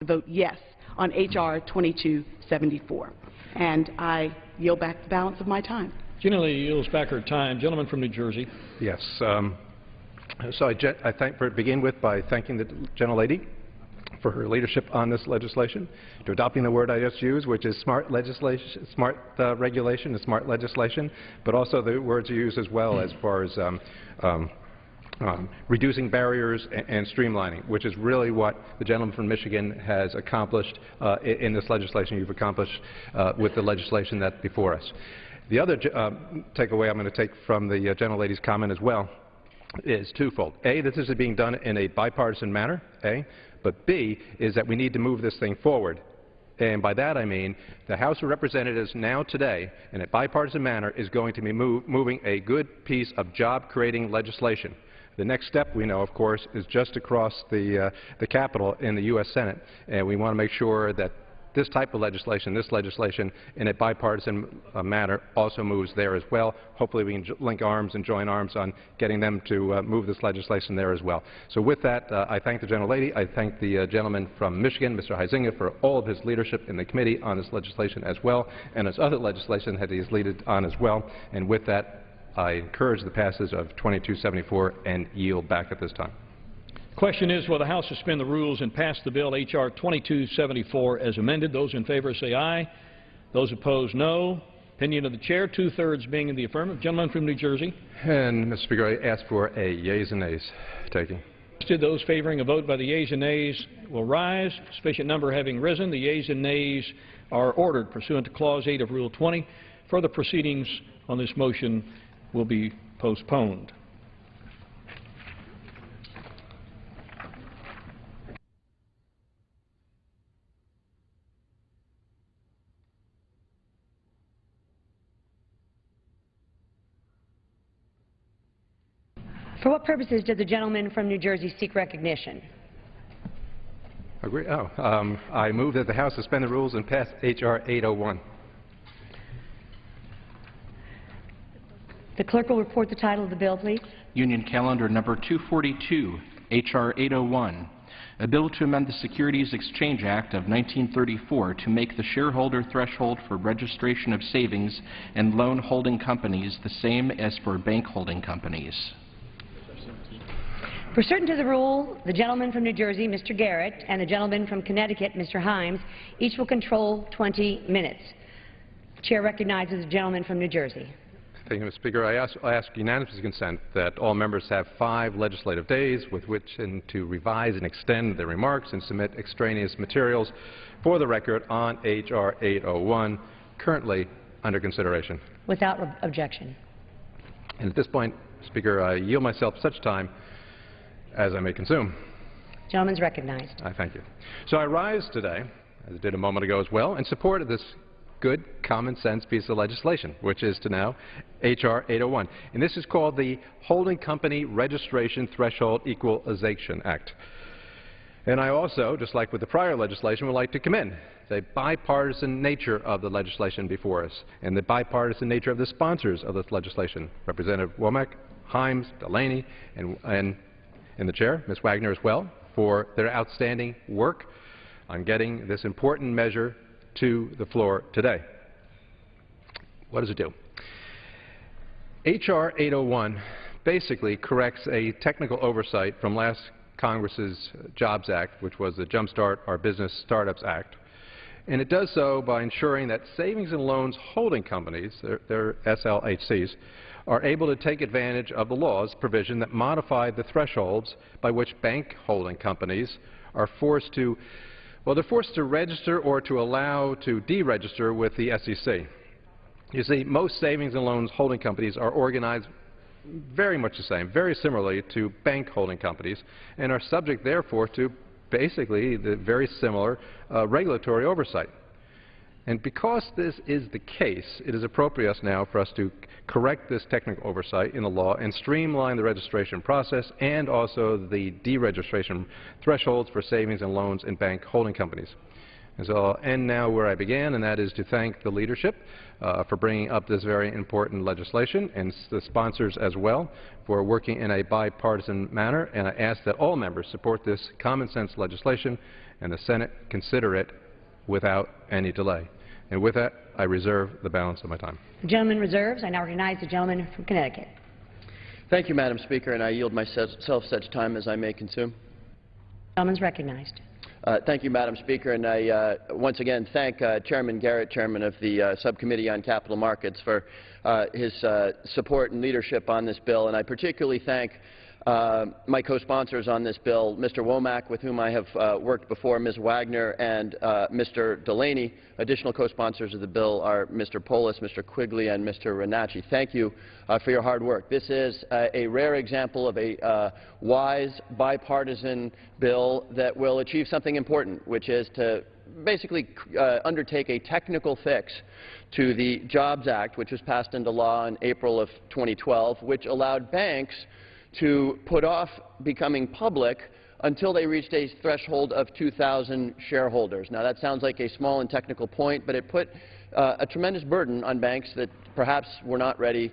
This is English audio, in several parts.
vote yes on H.R. 2274. And I yield back the balance of my time. Generally yields back her time. Gentleman from New Jersey. Yes. So I begin by thanking the gentlelady for her leadership on this legislation, to adopting the word I just used, which is smart legislation, smart regulation and smart legislation, but also the words you use as well as far as reducing barriers and streamlining, which is really what the gentleman from Michigan has accomplished in this legislation. You've accomplished with the legislation that's before us. The other takeaway I'm going to take from the gentlelady's comment as well is twofold. A, that this is being done in a bipartisan manner, A, but B, is that we need to move this thing forward. And by that I mean the House of Representatives now today, in a bipartisan manner, is going to be moving a good piece of job-creating legislation. The next step, we know, of course, is just across the Capitol in the U.S. Senate, and we want to make sure that this type of legislation, this legislation, in a bipartisan manner, also moves there as well. Hopefully we can link arms and join arms on getting them to move this legislation there as well. So with that, I thank the gentlelady. I thank the gentleman from Michigan, Mr. Huizinga, for all of his leadership in the committee on this legislation as well, and his other legislation that he has led on as well. And with that, I encourage the passage of 2274 and yield back at this time. The question is, will the House suspend the rules and pass the bill H.R. 2274 as amended? Those in favor say aye. Those opposed, no. Opinion of the chair, two-thirds being in the affirmative. Gentleman from New Jersey. And, Mr. Speaker, I ask for a yeas and nays taking. Those favoring a vote by the yeas and nays will rise. Sufficient number having risen, the yeas and nays are ordered pursuant to Clause 8 of Rule 20. Further proceedings on this motion will be postponed. For what purposes does the gentleman from New Jersey seek recognition? Agree. I move that the House suspend the rules and pass H.R. 801. The clerk will report the title of the bill, please. Union Calendar number 242, H.R. 801, a bill to amend the Securities Exchange Act of 1934 to make the shareholder threshold for registration of savings and loan holding companies the same as for bank holding companies. Pursuant to the rule, the gentleman from New Jersey, Mr. Garrett, and the gentleman from Connecticut, Mr. Himes, each will control 20 minutes. The chair recognizes the gentleman from New Jersey. Thank you, Mr. Speaker. I ask unanimous consent that all members have 5 legislative days with which to revise and extend their remarks and submit extraneous materials for the record on H.R. 801, currently under consideration. Without objection. And at this point, Speaker, I yield myself such time as I may consume. Gentleman's recognized. I thank you. So I rise today, as I did a moment ago as well, in support of this good common sense piece of legislation, which is to now H.R. 801. And this is called the Holding Company Registration Threshold Equalization Act. And I also, just like with the prior legislation, would like to commend the bipartisan nature of the legislation before us and the bipartisan nature of the sponsors of this legislation, Representative Womack, Himes, Delaney, and the chair, Ms. Wagner as well, for their outstanding work on getting this important measure to the floor today. What does it do? H.R. 801 basically corrects a technical oversight from last Congress's Jobs Act, which was the Jumpstart Our Business Startups Act. And it does so by ensuring that savings and loans holding companies, their SLHCs, are able to take advantage of the law's provision that modify the thresholds by which bank holding companies are forced to, well, they're forced to register or to allow to deregister with the SEC. You see, most savings and loans holding companies are organized very much the same, very similarly to bank holding companies, and are subject, therefore, to basically the very similar regulatory oversight. And because this is the case, it is appropriate now for us to correct this technical oversight in the law and streamline the registration process and also the deregistration thresholds for savings and loans in bank holding companies. And so I'll end now where I began, and that is to thank the leadership for bringing up this very important legislation, and the sponsors as well for working in a bipartisan manner. And I ask that all members support this common sense legislation and the Senate consider it without any delay. And with that, I reserve the balance of my time. The gentleman reserves. I now recognize the gentleman from Connecticut. Thank you, Madam Speaker, and I yield myself such time as I may consume. The gentleman is recognized. Thank you, Madam Speaker, and I once again thank Chairman Garrett, Chairman of the Subcommittee on Capital Markets, for his support and leadership on this bill, and I particularly thank my co-sponsors on this bill, Mr. Womack, with whom I have worked before, Ms. Wagner, and Mr. Delaney. Additional co-sponsors of the bill are Mr. Polis, Mr. Quigley, and Mr. Renacci. Thank you for your hard work. This is a rare example of a wise, bipartisan bill that will achieve something important, which is to basically undertake a technical fix to the Jobs Act, which was passed into law in April of 2012, which allowed banks to put off becoming public until they reached a threshold of 2,000 shareholders. Now, that sounds like a small and technical point, but it put a tremendous burden on banks that perhaps were not ready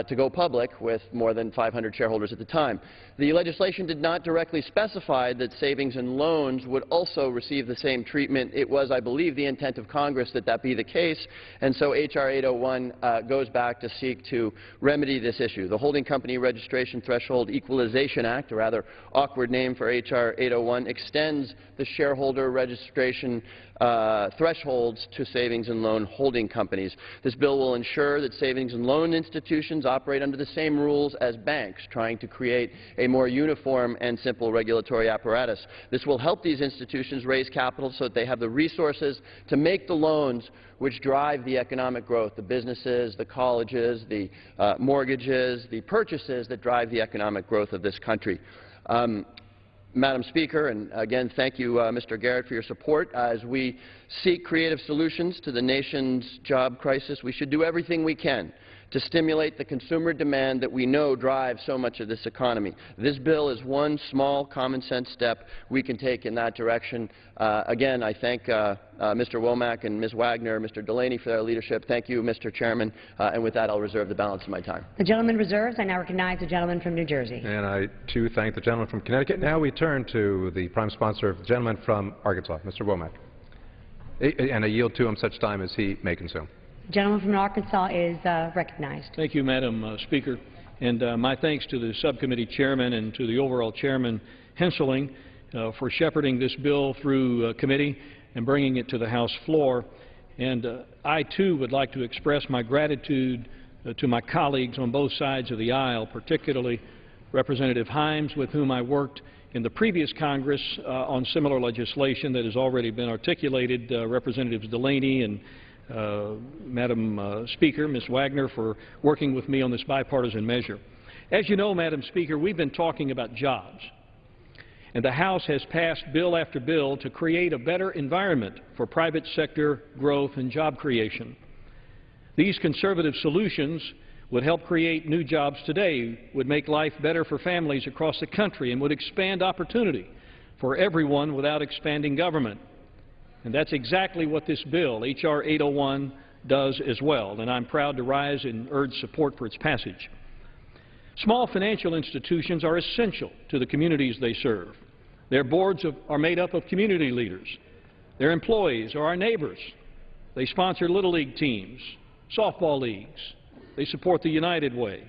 to go public with more than 500 shareholders at the time. The legislation did not directly specify that savings and loans would also receive the same treatment. It was, I believe, the intent of Congress that that be the case, and so H.R. 801 goes back to seek to remedy this issue. The Holding Company Registration Threshold Equalization Act, a rather awkward name for H.R. 801, extends the shareholder registration thresholds to savings and loan holding companies. This bill will ensure that savings and loan institutions operate under the same rules as banks, trying to create a more uniform and simple regulatory apparatus. This will help these institutions raise capital so that they have the resources to make the loans which drive the economic growth, the businesses, the colleges, the mortgages, the purchases that drive the economic growth of this country. Madam Speaker, and again, thank you, Mr. Garrett, for your support. As we seek creative solutions to the nation's job crisis, we should do everything we can to stimulate the consumer demand that we know drives so much of this economy. This bill is one small, common-sense step we can take in that direction. Again, I thank Mr. Womack and Ms. Wagner, Mr. Delaney for their leadership. Thank you, Mr. Chairman. And with that, I'll reserve the balance of my time. The gentleman reserves. I now recognize the gentleman from New Jersey. And I, too, thank the gentleman from Connecticut. Now we turn to the prime sponsor, the gentleman from Arkansas, Mr. Womack. And I yield to him such time as he may consume. The gentleman from Arkansas is recognized. Thank you, Madam Speaker. And my thanks to the subcommittee chairman and to the overall chairman, Henseling, for shepherding this bill through committee and bringing it to the House floor. And I, too, would like to express my gratitude to my colleagues on both sides of the aisle, particularly Representative Himes, with whom I worked in the previous Congress on similar legislation that has already been articulated, Representatives Delaney and Madam Speaker, Ms. Wagner, for working with me on this bipartisan measure. As you know, Madam Speaker, we've been talking about jobs, and the House has passed bill after bill to create a better environment for private sector growth and job creation. These conservative solutions would help create new jobs today, would make life better for families across the country, and would expand opportunity for everyone without expanding government. And that's exactly what this bill, H.R. 801, does as well, and I'm proud to rise and urge support for its passage. Small financial institutions are essential to the communities they serve. Their boards are made up of community leaders. Their employees are our neighbors. They sponsor Little League teams, softball leagues. They support the United Way.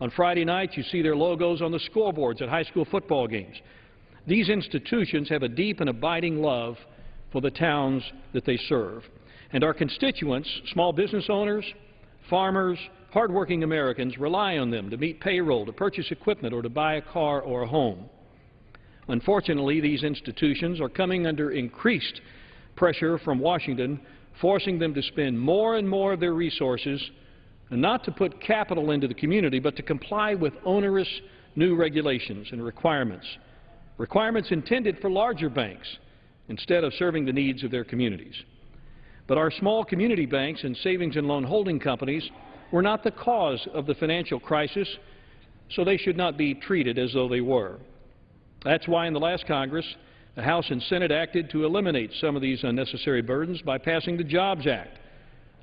On Friday nights, you see their logos on the scoreboards at high school football games. These institutions have a deep and abiding love for the towns that they serve. And our constituents, small business owners, farmers, hardworking Americans, rely on them to meet payroll, to purchase equipment, or to buy a car or a home. Unfortunately, these institutions are coming under increased pressure from Washington, forcing them to spend more and more of their resources, and not to put capital into the community, but to comply with onerous new regulations and requirements. Requirements intended for larger banks, instead of serving the needs of their communities. But our small community banks and savings and loan holding companies were not the cause of the financial crisis, so they should not be treated as though they were. That's why in the last Congress, the House and Senate acted to eliminate some of these unnecessary burdens by passing the Jobs Act.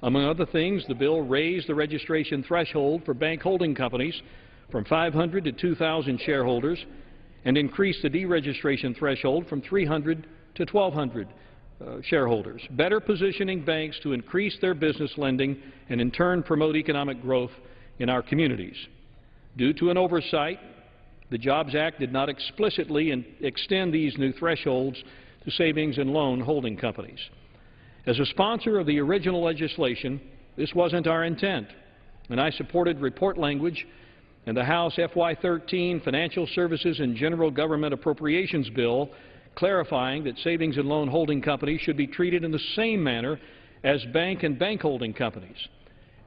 Among other things, the bill raised the registration threshold for bank holding companies from 500 to 2,000 shareholders and increased the deregistration threshold from 300 to 1,200 shareholders, better positioning banks to increase their business lending and in turn promote economic growth in our communities. Due to an oversight, the Jobs Act did not explicitly extend these new thresholds to savings and loan holding companies. As a sponsor of the original legislation, this wasn't our intent, and I supported report language in the House FY13 Financial Services and General Government Appropriations Bill clarifying that savings and loan holding companies should be treated in the same manner as bank and bank holding companies.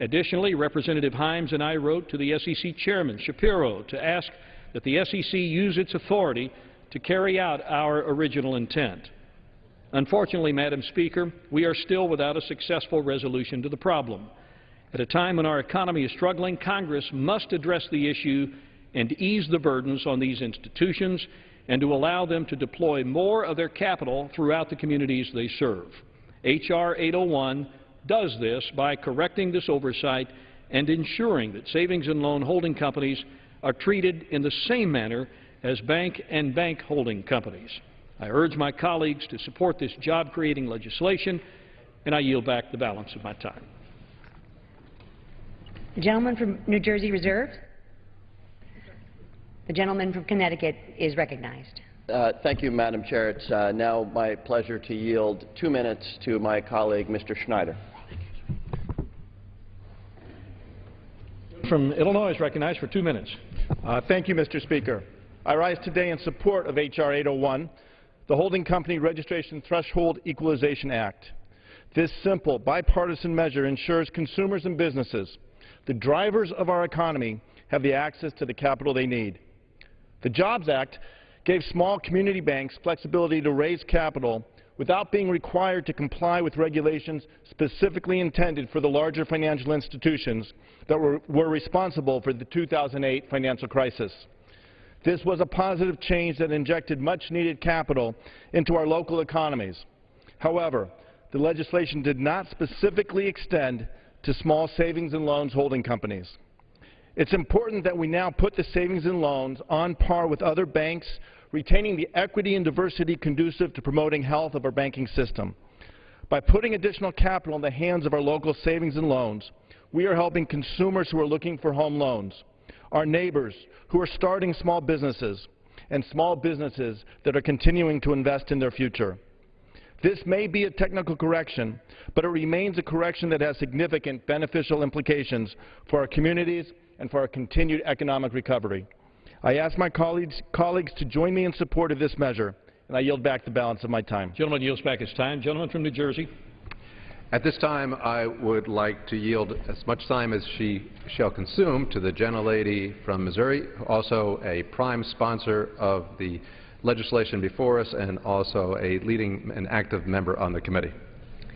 Additionally, Representative Himes and I wrote to the SEC Chairman Shapiro to ask that the SEC use its authority to carry out our original intent. Unfortunately, Madam Speaker, we are still without a successful resolution to the problem. At a time when our economy is struggling, Congress must address the issue and ease the burdens on these institutions and to allow them to deploy more of their capital throughout the communities they serve. H.R. 801 does this by correcting this oversight and ensuring that savings and loan holding companies are treated in the same manner as bank and bank holding companies. I urge my colleagues to support this job-creating legislation, and I yield back the balance of my time. The gentleman from New Jersey reserved. The gentleman from Connecticut is recognized. Thank you, Madam Chair. It's now my pleasure to yield 2 minutes to my colleague, Mr. Schneider. From Illinois is recognized for 2 minutes. Thank you, Mr. Speaker. I rise today in support of H.R. 801, the Holding Company Registration Threshold Equalization Act. This simple, bipartisan measure ensures consumers and businesses, the drivers of our economy, have the access to the capital they need. The Jobs Act gave small community banks flexibility to raise capital without being required to comply with regulations specifically intended for the larger financial institutions that were responsible for the 2008 financial crisis. This was a positive change that injected much-needed capital into our local economies. However, the legislation did not specifically extend to small savings and loans holding companies. It's important that we now put the savings and loans on par with other banks, retaining the equity and diversity conducive to promoting health of our banking system. By putting additional capital in the hands of our local savings and loans, we are helping consumers who are looking for home loans, our neighbors who are starting small businesses, and small businesses that are continuing to invest in their future. This may be a technical correction, but it remains a correction that has significant beneficial implications for our communities and for our continued economic recovery. I ask my colleagues to join me in support of this measure, and I yield back the balance of my time. Gentleman yields back his time. Gentleman from New Jersey. At this time, I would like to yield as much time as she shall consume to the gentlelady from Missouri, also a prime sponsor of the legislation before us and also a leading and active member on the committee.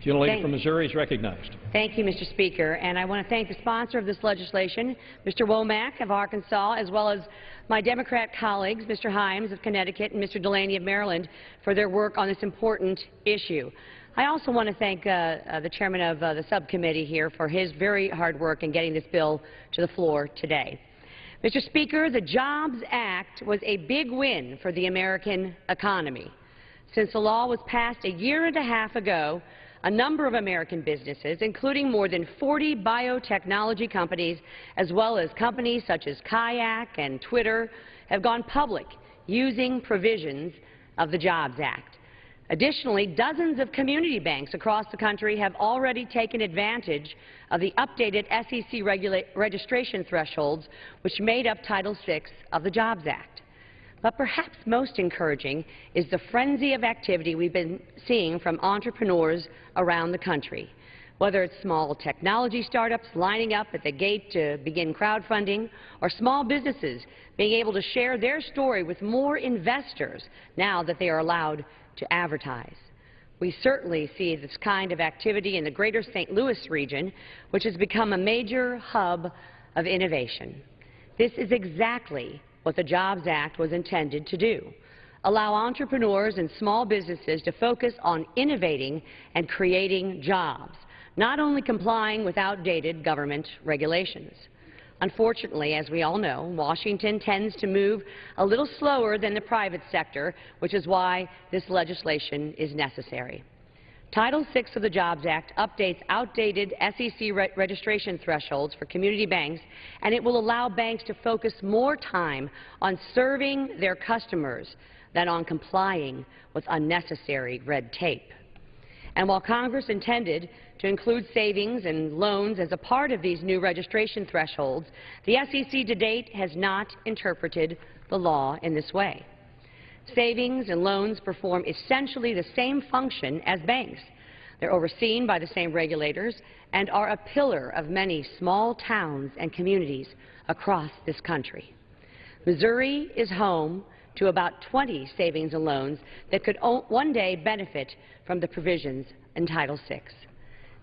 Gentlelady from Missouri is recognized. Thank you, Mr. Speaker. And I want to thank the sponsor of this legislation, Mr. Womack of Arkansas, as well as my Democrat colleagues, Mr. Himes of Connecticut and Mr. Delaney of Maryland, for their work on this important issue. I also want to thank the chairman of the subcommittee here for his very hard work in getting this bill to the floor today. Mr. Speaker, the Jobs Act was a big win for the American economy. Since the law was passed a year and a half ago, a number of American businesses, including more than 40 biotechnology companies, as well as companies such as Kayak and Twitter, have gone public using provisions of the Jobs Act. Additionally, dozens of community banks across the country have already taken advantage of the updated SEC registration thresholds, which made up Title VI of the Jobs Act. But perhaps most encouraging is the frenzy of activity we've been seeing from entrepreneurs around the country. Whether it's small technology startups lining up at the gate to begin crowdfunding, or small businesses being able to share their story with more investors now that they are allowed to advertise. We certainly see this kind of activity in the greater St. Louis region, which has become a major hub of innovation. This is exactly what the Jobs Act was intended to do: allow entrepreneurs and small businesses to focus on innovating and creating jobs, not only complying with outdated government regulations. Unfortunately, as we all know, Washington tends to move a little slower than the private sector, which is why this legislation is necessary. Title VI of the Jobs Act updates outdated SEC registration thresholds for community banks, and it will allow banks to focus more time on serving their customers than on complying with unnecessary red tape. And while Congress intended to include savings and loans as a part of these new registration thresholds, the SEC to date has not interpreted the law in this way. Savings and loans perform essentially the same function as banks. They're overseen by the same regulators and are a pillar of many small towns and communities across this country. Missouri is home to about 20 savings and loans that could one day benefit from the provisions in Title VI.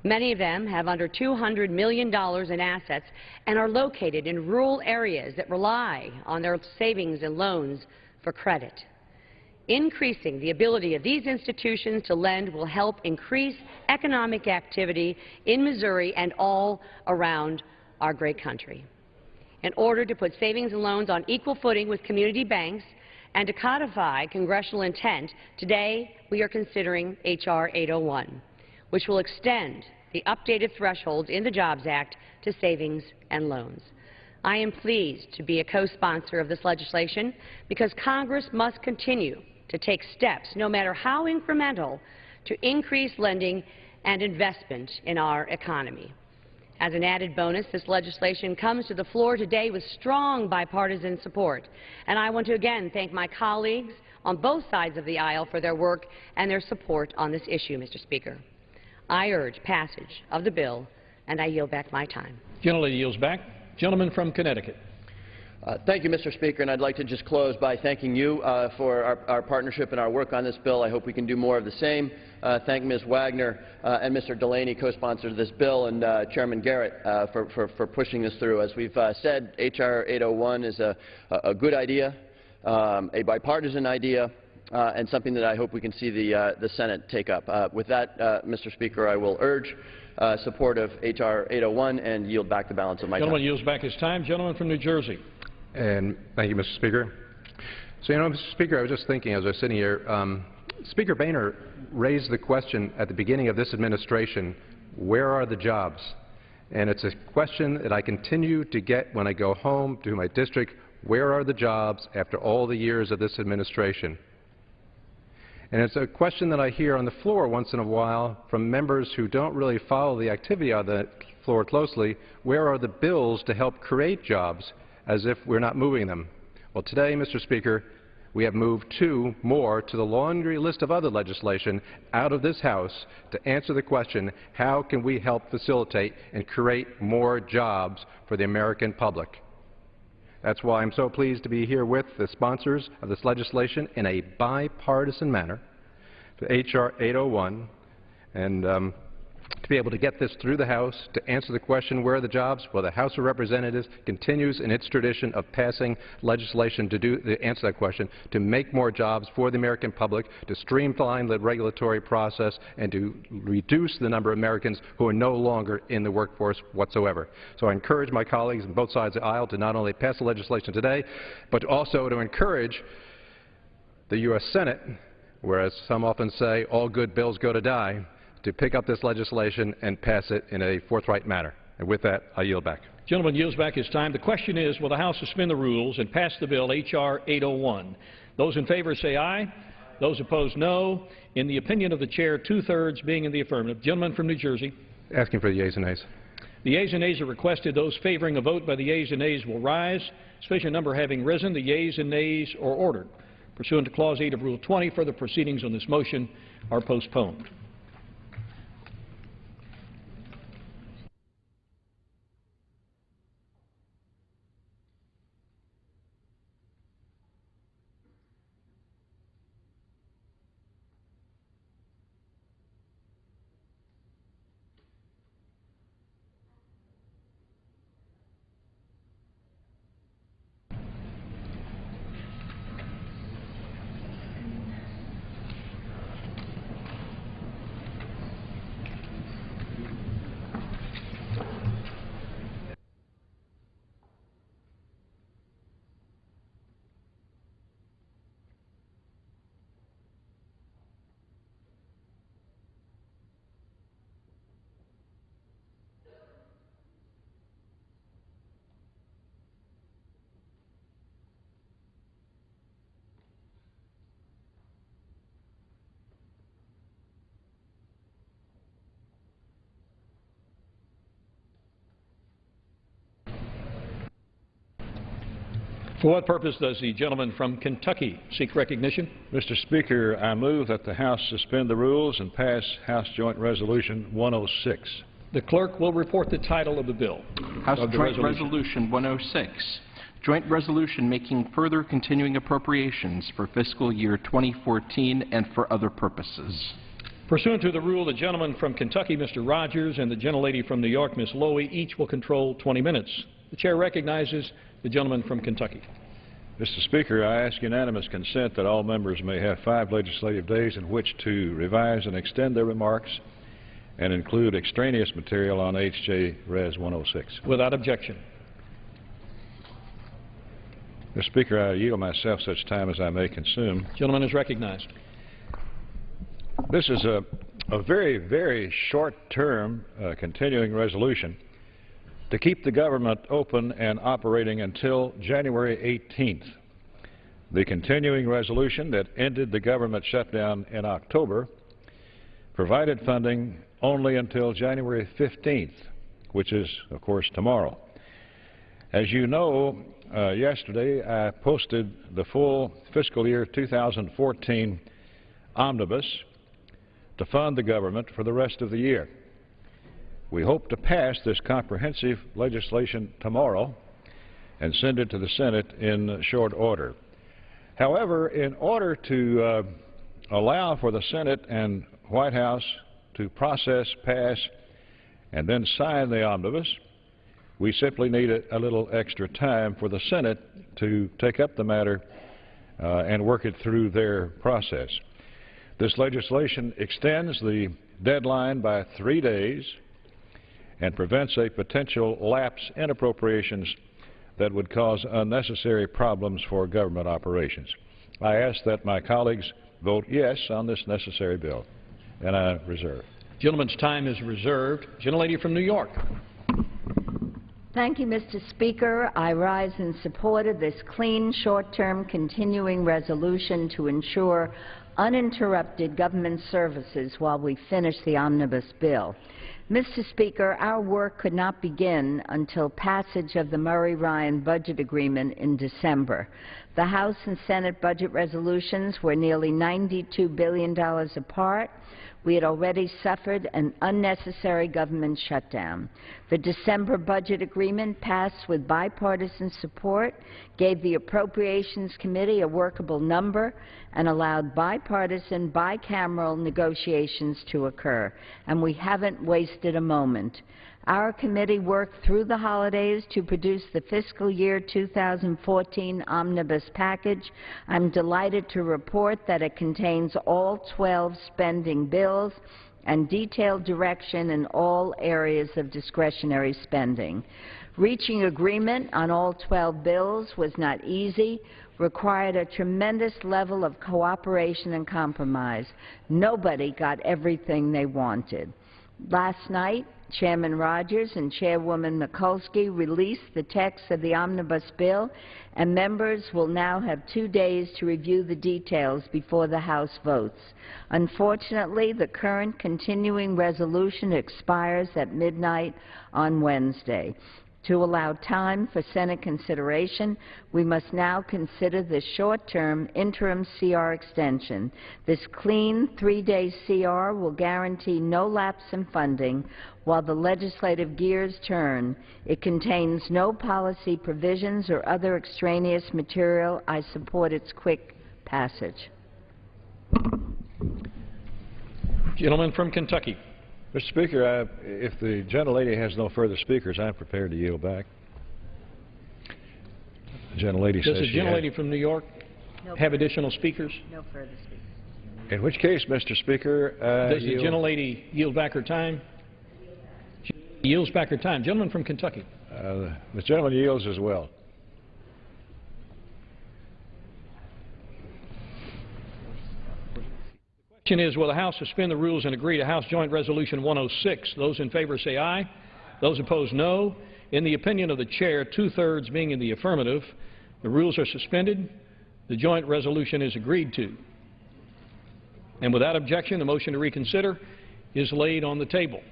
Many of them have under $200 million in assets and are located in rural areas that rely on their savings and loans for credit. Increasing the ability of these institutions to lend will help increase economic activity in Missouri and all around our great country. In order to put savings and loans on equal footing with community banks and to codify congressional intent, today we are considering H.R. 801, which will extend the updated thresholds in the Jobs Act to savings and loans. I am pleased to be a co-sponsor of this legislation because Congress must continue to take steps, no matter how incremental, to increase lending and investment in our economy. As an added bonus, this legislation comes to the floor today with strong bipartisan support, and I want to again thank my colleagues on both sides of the aisle for their work and their support on this issue, Mr. Speaker. I urge passage of the bill, and I yield back my time. Gentlelady yields back. Gentleman from Connecticut. Thank you, Mr. Speaker, and I'd like to just close by thanking you for our partnership and our work on this bill. I hope we can do more of the same. Thank Ms. Wagner and Mr. Delaney, co-sponsors of this bill, and Chairman Garrett for pushing this through. As we've said, H.R. 801 is a good idea, a bipartisan idea, and something that I hope we can see the Senate take up. With that, Mr. Speaker, I will urge support of H.R. 801 and yield back the balance of my time. Gentleman yields back his time. Gentleman from New Jersey. And thank you, Mr. Speaker. So, Mr. Speaker, I was just thinking as I was sitting here, Speaker Boehner raised the question at the beginning of this administration, where are the jobs? And it's a question that I continue to get when I go home to my district, where are the jobs after all the years of this administration? And it's a question that I hear on the floor once in a while from members who don't really follow the activity on the floor closely, where are the bills to help create jobs? As if we're not moving them. Well, today, Mr. Speaker, we have moved two more to the laundry list of other legislation out of this House to answer the question, how can we help facilitate and create more jobs for the American public? That's why I'm so pleased to be here with the sponsors of this legislation in a bipartisan manner, the H.R. 801, and to be able to get this through the House, to answer the question, where are the jobs? Well, the House of Representatives continues in its tradition of passing legislation to answer that question, to make more jobs for the American public, to streamline the regulatory process, and to reduce the number of Americans who are no longer in the workforce whatsoever. So I encourage my colleagues on both sides of the aisle to not only pass the legislation today, but also to encourage the U.S. Senate, whereas some often say all good bills go to die, to pick up this legislation and pass it in a forthright manner. And with that, I yield back. Gentleman yields back his time. The question is, will the House suspend the rules and pass the bill H.R. 801? Those in favor say aye. Those opposed, no. In the opinion of the chair, two-thirds being in the affirmative. Gentleman from New Jersey. Asking for the yeas and nays. The yeas and nays are requested. Those favoring a vote by the yeas and nays will rise. Sufficient number having risen, the yeas and nays are ordered. Pursuant to Clause 8 of Rule 20, further proceedings on this motion are postponed. For what purpose does the gentleman from Kentucky seek recognition? Mr. Speaker, I move that the House suspend the rules and pass House Joint Resolution 106. The clerk will report the title of the bill. House Joint Resolution 106, joint resolution making further continuing appropriations for fiscal year 2014 and for other purposes. Pursuant to the rule, the gentleman from Kentucky, Mr. Rogers, and the gentlelady from New York, Ms. Lowy, each will control 20 minutes. The chair recognizes the gentleman from Kentucky. Mr. Speaker, I ask unanimous consent that all members may have 5 legislative days in which to revise and extend their remarks and include extraneous material on H.J.Res 106. Without objection. Mr. Speaker, I yield myself such time as I may consume. Gentleman is recognized. This is a very, very short-term continuing resolution to keep the government open and operating until January 18th. The continuing resolution that ended the government shutdown in October provided funding only until January 15th, which is, of course, tomorrow. As you know, yesterday I posted the full fiscal year 2014 omnibus to fund the government for the rest of the year. We hope to pass this comprehensive legislation tomorrow and send it to the Senate in short order. However, in order to allow for the Senate and White House to process, pass, and then sign the omnibus, we simply need a little extra time for the Senate to take up the matter and work it through their process. This legislation extends the deadline by 3 days and prevents a potential lapse in appropriations that would cause unnecessary problems for government operations. I ask that my colleagues vote yes on this necessary bill, and I reserve. Gentleman's time is reserved. Gentlelady from New York. Thank you, Mr. Speaker. I rise in support of this clean, short-term, continuing resolution to ensure uninterrupted government services while we finish the omnibus bill. Mr. Speaker, our work could not begin until passage of the Murray-Ryan budget agreement in December. The House and Senate budget resolutions were nearly $92 billion apart. We had already suffered an unnecessary government shutdown. The December budget agreement, passed with bipartisan support, gave the Appropriations Committee a workable number and allowed bipartisan, bicameral negotiations to occur. And we haven't wasted a moment. Our committee worked through the holidays to produce the fiscal year 2014 omnibus package. I'm delighted to report that it contains all 12 spending bills and detailed direction in all areas of discretionary spending. Reaching agreement on all 12 bills was not easy, required a tremendous level of cooperation and compromise. Nobody got everything they wanted. Last night, Chairman Rogers and Chairwoman Mikulski released the text of the omnibus bill, and members will now have 2 days to review the details before the House votes. Unfortunately, the current continuing resolution expires at midnight on Wednesday. To allow time for Senate consideration, we must now consider the short-term interim CR extension. This clean 3-day CR will guarantee no lapse in funding while the legislative gears turn. It contains no policy provisions or other extraneous material. I support its quick passage. Gentleman from Kentucky. Mr. Speaker, if the gentlelady has no further speakers, I'm prepared to yield back. The gentlelady says does the gentlelady from New York have additional speakers? No further speakers. In which case, Mr. Speaker, does the gentlelady yield back her time? She yields back her time. Gentleman from Kentucky. The gentleman yields as well. The question is, will the House suspend the rules and agree to House Joint Resolution 106? Those in favor say aye. Those opposed, no. In the opinion of the chair, 2/3 being in the affirmative, the rules are suspended. The joint resolution is agreed to. And without objection, the motion to reconsider is laid on the table.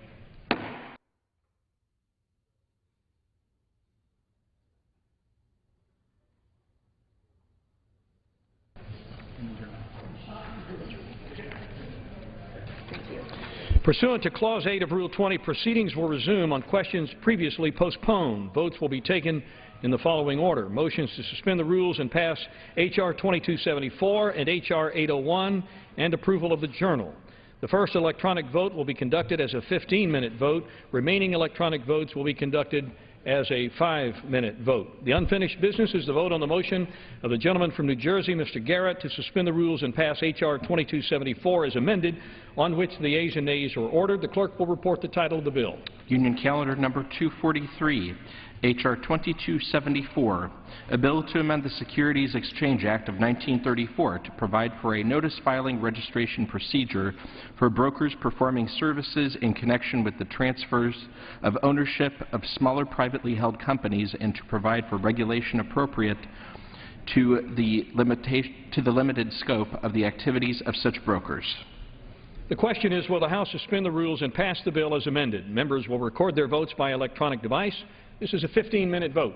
Pursuant to Clause 8 of Rule 20, proceedings will resume on questions previously postponed. Votes will be taken in the following order. Motions to suspend the rules and pass H.R. 2274 and H.R. 801 and approval of the Journal. The first electronic vote will be conducted as a 15-minute vote. Remaining electronic votes will be conducted as a 5-minute vote. The unfinished business is the vote on the motion of the gentleman from New Jersey, Mr. Garrett, to suspend the rules and pass H.R. 2274 as amended, on which the ayes and nays are ordered. The clerk will report the title of the bill. Union Calendar number 243, H.R. 2274, a bill to amend the Securities Exchange Act of 1934 to provide for a notice filing registration procedure for brokers performing services in connection with the transfers of ownership of smaller privately held companies and to provide for regulation appropriate to the limited scope of the activities of such brokers. The question is, will the House suspend the rules and pass the bill as amended? Members will record their votes by electronic device. This is a 15-minute vote.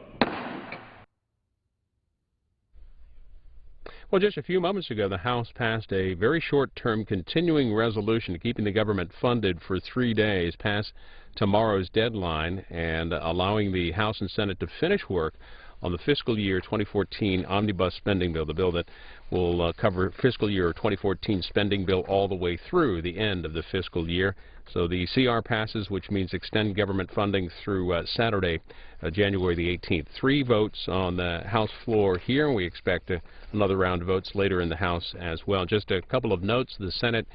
Well, just a few moments ago, the House passed a very short-term continuing resolution keeping the government funded for 3 days past tomorrow's deadline and allowing the House and Senate to finish work on the fiscal year 2014 omnibus spending bill, the bill that will cover fiscal year 2014 spending bill all the way through the end of the fiscal year. So the CR passes, which means extend government funding through Saturday, January the 18th. 3 votes on the House floor here, and we expect another round of votes later in the House as well. Just a couple of notes. The Senate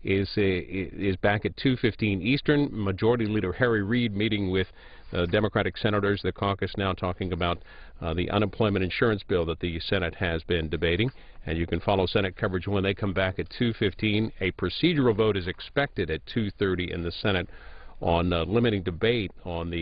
is back at 2:15 Eastern. Majority Leader Harry Reid meeting with Democratic senators, the caucus now talking about the unemployment insurance bill that the Senate has been debating. And you can follow Senate coverage when they come back at 2:15. A procedural vote is expected at 2:30 in the Senate on limiting debate on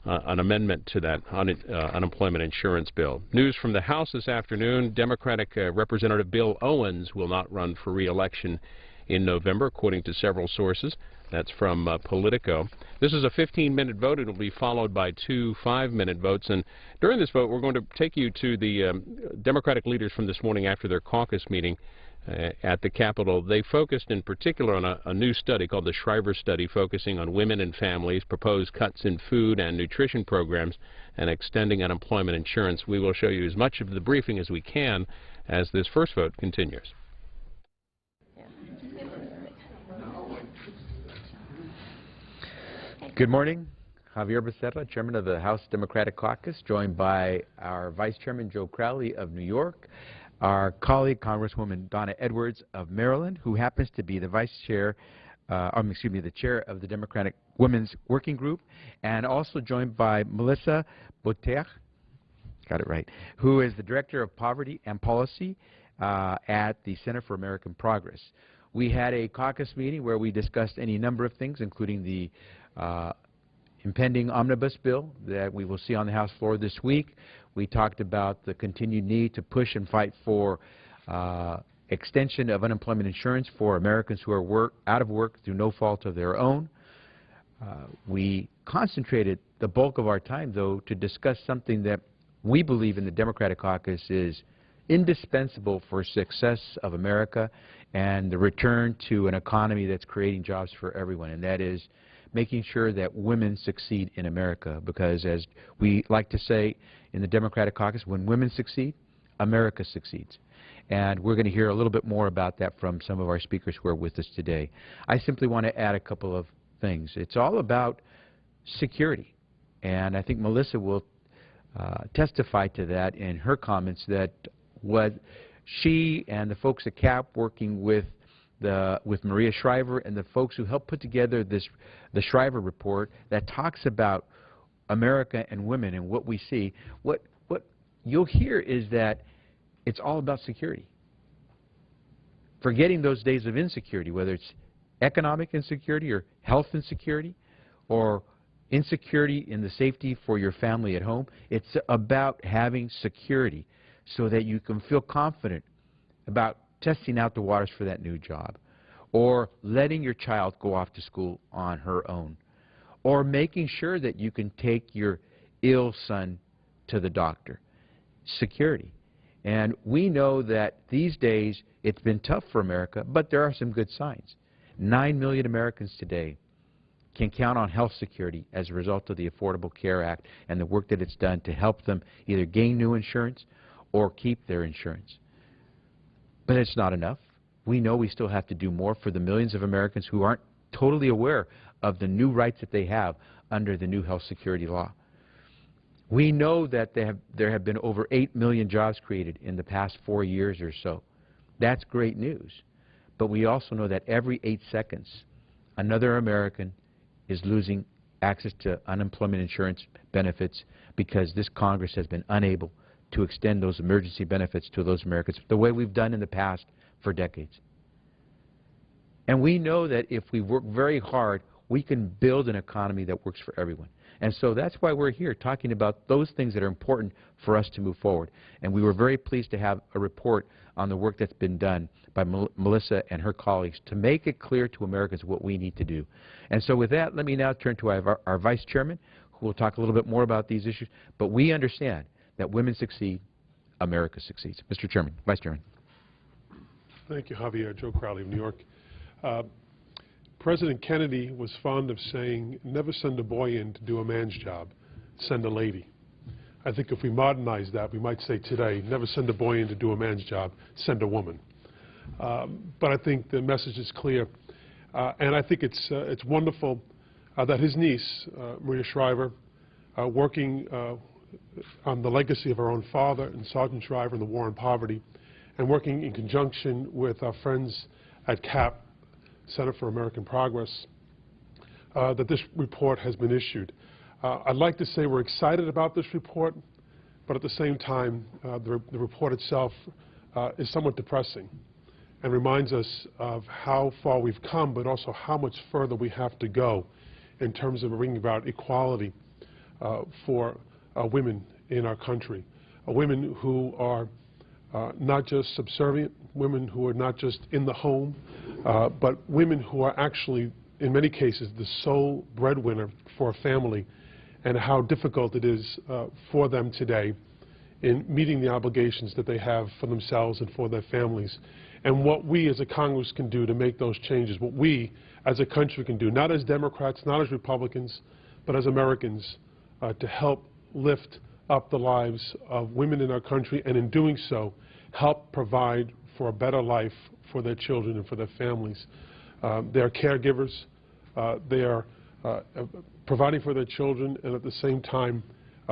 an amendment to that unemployment insurance bill. News from the House this afternoon. Democratic Representative Bill Owens will not run for re-election in November, according to several sources. That's from Politico. This is a 15-minute vote. It will be followed by 2 5-minute votes. And during this vote, we're going to take you to the Democratic leaders from this morning after their caucus meeting at the Capitol. They focused in particular on a new study called the Shriver Study, focusing on women and families, proposed cuts in food and nutrition programs, and extending unemployment insurance. We will show you as much of the briefing as we can as this first vote continues. Good morning. Javier Becerra, Chairman of the House Democratic Caucus, joined by our Vice Chairman Joe Crowley of New York, our colleague Congresswoman Donna Edwards of Maryland, who happens to be the the chair of the Democratic Women's Working Group, and also joined by Melissa Boteach, got it right, who is the Director of Poverty and Policy at the Center for American Progress. We had a caucus meeting where we discussed any number of things, including the impending omnibus bill that we will see on the House floor this week. We talked about the continued need to push and fight for extension of unemployment insurance for Americans who are out of work through no fault of their own. We concentrated the bulk of our time, though, to discuss something that we believe in the Democratic Caucus is indispensable for success of America and the return to an economy that's creating jobs for everyone, and that is making sure that women succeed in America, because as we like to say in the Democratic Caucus, when women succeed, America succeeds. And we're going to hear a little bit more about that from some of our speakers who are with us today. I simply want to add a couple of things. It's all about security, and I think Melissa will testify to that in her comments, that what she and the folks at CAP working with Maria Shriver and the folks who helped put together the Shriver report that talks about America and women and what we see, what you'll hear is that it's all about security. Forgetting those days of insecurity, whether it's economic insecurity or health insecurity or insecurity in the safety for your family at home, it's about having security so that you can feel confident about testing out the waters for that new job, or letting your child go off to school on her own, or making sure that you can take your ill son to the doctor. Security. And we know that these days it's been tough for America, but there are some good signs. 9 million Americans today can count on health security as a result of the Affordable Care Act and the work that it's done to help them either gain new insurance or keep their insurance. But it's not enough. We know we still have to do more for the millions of Americans who aren't totally aware of the new rights that they have under the new health security law. We know that there have been over 8 million jobs created in the past 4 years or so. That's great news. But we also know that every 8 seconds, another American is losing access to unemployment insurance benefits because this Congress has been unable to extend those emergency benefits to those Americans the way we've done in the past for decades. And we know that if we work very hard, we can build an economy that works for everyone. And so that's why we're here talking about those things that are important for us to move forward. And we were very pleased to have a report on the work that's been done by Melissa and her colleagues to make it clear to Americans what we need to do. And so with that, let me now turn to our Vice Chairman, who will talk a little bit more about these issues. But we understand that women succeed, America succeeds. Mr. Chairman, Vice Chairman. Thank you, Javier. Joe Crowley of New York. President Kennedy was fond of saying, never send a boy in to do a man's job, send a lady. I think if we modernize that, we might say today, never send a boy in to do a man's job, send a woman. But I think the message is clear. And I think it's wonderful that his niece, Maria Shriver, working on the legacy of her own father and Sergeant Shriver in the War on Poverty, and working in conjunction with our friends at CAP, Center for American Progress, that this report has been issued. I'd like to say we're excited about this report, but at the same time, the report itself is somewhat depressing and reminds us of how far we've come, but also how much further we have to go in terms of bringing about equality for women in our country, women who are not just subservient, women who are not just in the home, but women who are actually, in many cases, the sole breadwinner for a family, and how difficult it is for them today in meeting the obligations that they have for themselves and for their families. And what we as a Congress can do to make those changes, what we as a country can do, not as Democrats, not as Republicans, but as Americans, to help lift up the lives of women in our country, and in doing so, help provide for a better life for their children and for their families. They are caregivers. They are providing for their children, and at the same time,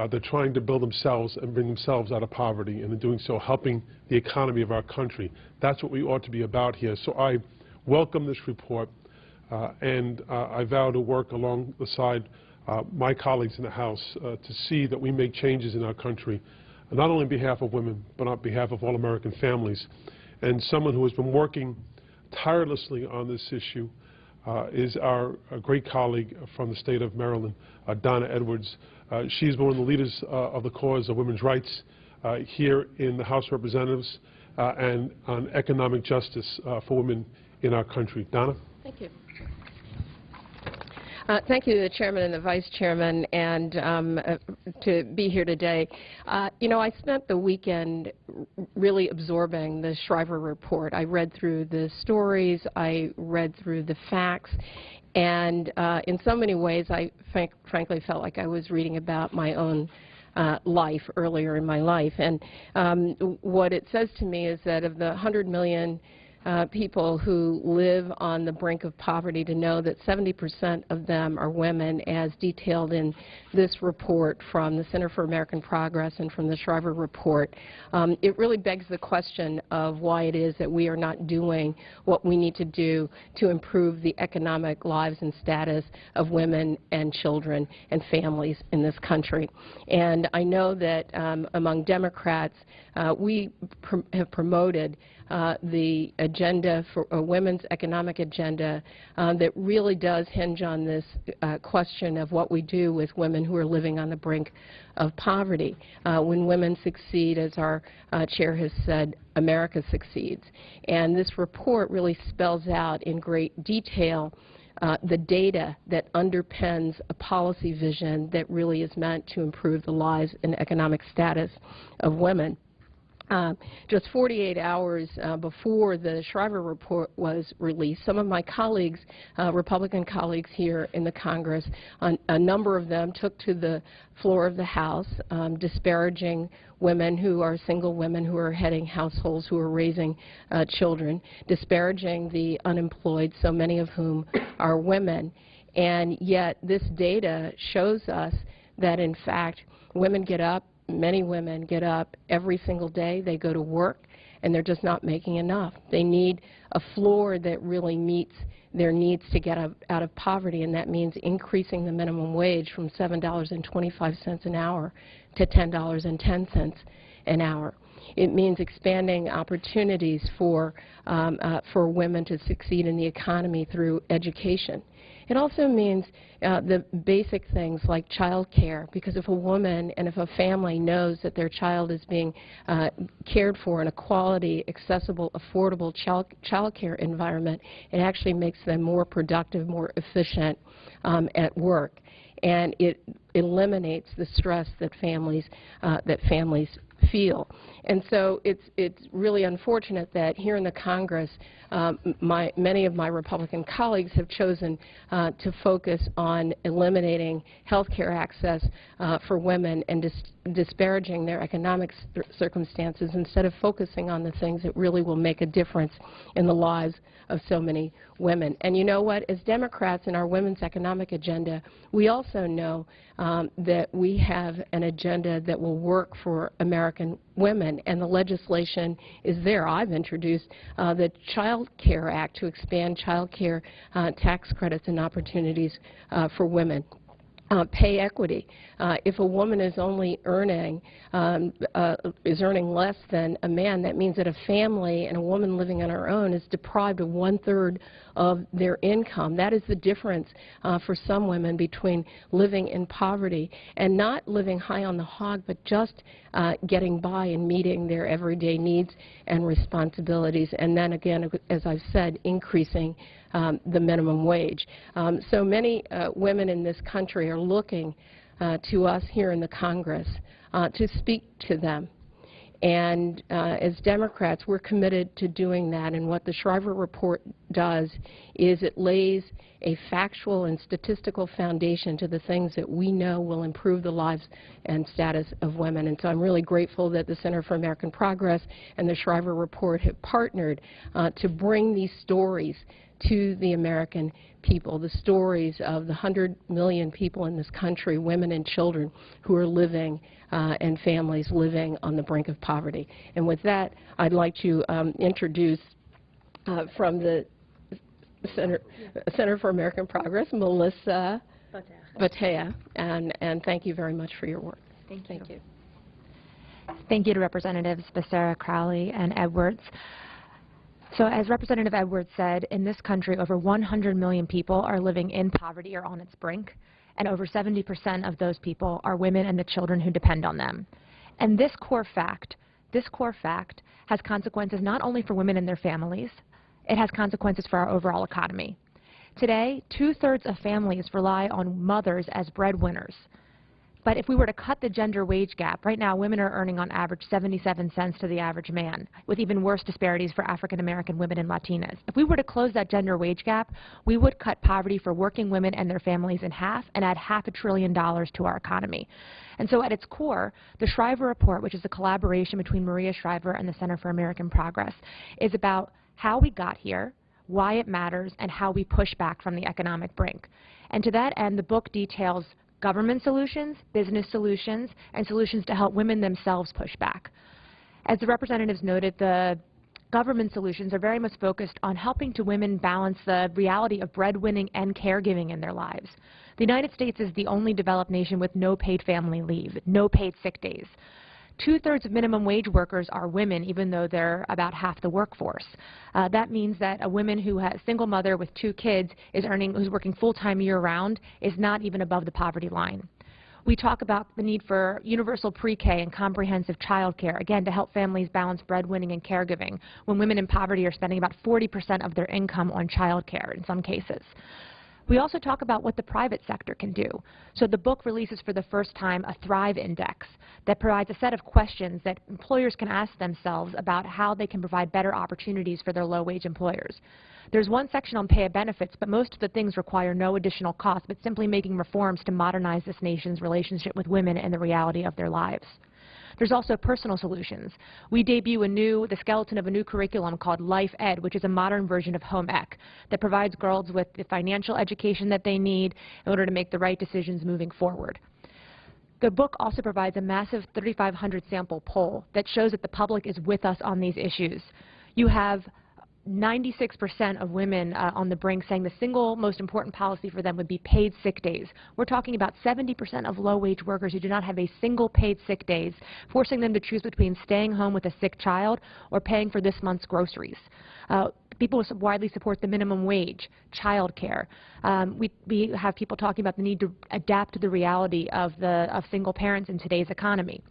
they're trying to build themselves and bring themselves out of poverty, and in doing so, helping the economy of our country. That's what we ought to be about here. So I welcome this report, and I vow to work alongside my colleagues in the House to see that we make changes in our country, not only on behalf of women, but on behalf of all American families. And someone who has been working tirelessly on this issue is our great colleague from the state of Maryland, Donna Edwards. She's one of the leaders of the cause of women's rights here in the House of Representatives and on economic justice for women in our country. Donna? Thank you. Thank you to the Chairman and the Vice Chairman, and to be here today. You know, I spent the weekend really absorbing the Shriver report. I read through the stories, I read through the facts, and in so many ways I frankly felt like I was reading about my own life earlier in my life. And what it says to me is that of the 100 million people who live on the brink of poverty, to know that 70% of them are women, as detailed in this report from the Center for American Progress and from the Shriver report. It really begs the question of why it is that we are not doing what we need to do to improve the economic lives and status of women and children and families in this country. And I know that among Democrats, we have promoted the agenda for a women's economic agenda that really does hinge on this question of what we do with women who are living on the brink of poverty. When women succeed, as our chair has said, America succeeds. And this report really spells out in great detail the data that underpins a policy vision that really is meant to improve the lives and economic status of women. Just 48 hours before the Shriver report was released, some of my colleagues, Republican colleagues here in the Congress, a number of them took to the floor of the House, disparaging women who are single women who are heading households, who are raising children, disparaging the unemployed, so many of whom are women. And yet this data shows us that, in fact, women get up, many women get up every single day, they go to work, and they're just not making enough. They need a floor that really meets their needs to get out of poverty, and that means increasing the minimum wage from $7.25 an hour to $10.10 an hour. It means expanding opportunities for women to succeed in the economy through education. It also means the basic things like child care, because if a woman and if a family knows that their child is being cared for in a quality, accessible, affordable child care environment, it actually makes them more productive, more efficient at work. And it eliminates the stress that families feel. And so it's really unfortunate that here in the Congress, many of my Republican colleagues have chosen to focus on eliminating health care access for women and disparaging their economic circumstances instead of focusing on the things that really will make a difference in the lives of so many women. And you know what? As Democrats in our women's economic agenda, we also know that we have an agenda that will work for American women, and the legislation is there. I've introduced the Child Care Act to expand child care tax credits and opportunities for women. Pay equity. If a woman is only earning less than a man, that means that a family and a woman living on her own is deprived of 1/3 of their income. That is the difference for some women between living in poverty and not living high on the hog, but just getting by and meeting their everyday needs and responsibilities. And then again, as I've said, increasing the minimum wage. So many women in this country are looking to us here in the Congress to speak to them. And as Democrats, we're committed to doing that. And what the Shriver report does is it lays a factual and statistical foundation to the things that we know will improve the lives and status of women. And so I'm really grateful that the Center for American Progress and the Shriver report have partnered to bring these stories to the American people, the stories of the 100 million people in this country, women and children, who are living and families living on the brink of poverty. And with that, I'd like to introduce from the Center for American Progress, Melissa Batea, and thank you very much for your work. Thank you. Thank you to Representatives Becerra, Crowley, and Edwards. So as Representative Edwards said, in this country, over 100 million people are living in poverty or on its brink, and over 70% of those people are women and the children who depend on them. And this core fact has consequences not only for women and their families, it has consequences for our overall economy. Today, 2/3 of families rely on mothers as breadwinners. But if we were to cut the gender wage gap, right now women are earning on average 77 cents to the average man, with even worse disparities for African American women and Latinas. If we were to close that gender wage gap, we would cut poverty for working women and their families in half and add $500 billion to our economy. And so at its core, the Shriver report, which is a collaboration between Maria Shriver and the Center for American Progress, is about how we got here, why it matters, and how we push back from the economic brink. And to that end, the book details government solutions, business solutions, and solutions to help women themselves push back. As the representatives noted, the government solutions are very much focused on helping to women balance the reality of breadwinning and caregiving in their lives. The United States is the only developed nation with no paid family leave, no paid sick days. 2/3 of minimum wage workers are women, even though they're about half the workforce. That means that a woman who has a single mother with 2 kids who's working full-time year-round is not even above the poverty line. We talk about the need for universal pre-K and comprehensive child care, again, to help families balance breadwinning and caregiving, when women in poverty are spending about 40% of their income on child care in some cases. We also talk about what the private sector can do. So the book releases for the first time a Thrive Index that provides a set of questions that employers can ask themselves about how they can provide better opportunities for their low-wage employers. There's one section on pay benefits, but most of the things require no additional cost, but simply making reforms to modernize this nation's relationship with women and the reality of their lives. There's also personal solutions. We debut the skeleton of a new curriculum called Life Ed, which is a modern version of home ec that provides girls with the financial education that they need in order to make the right decisions moving forward. The book also provides a massive 3,500 sample poll that shows that the public is with us on these issues. You have 96% of women on the brink saying the single most important policy for them would be paid sick days. We're talking about 70% of low-wage workers who do not have a single paid sick days, forcing them to choose between staying home with a sick child or paying for this month's groceries. People widely support the minimum wage, child care. We have people talking about the need to adapt to the reality of single parents in today's economy.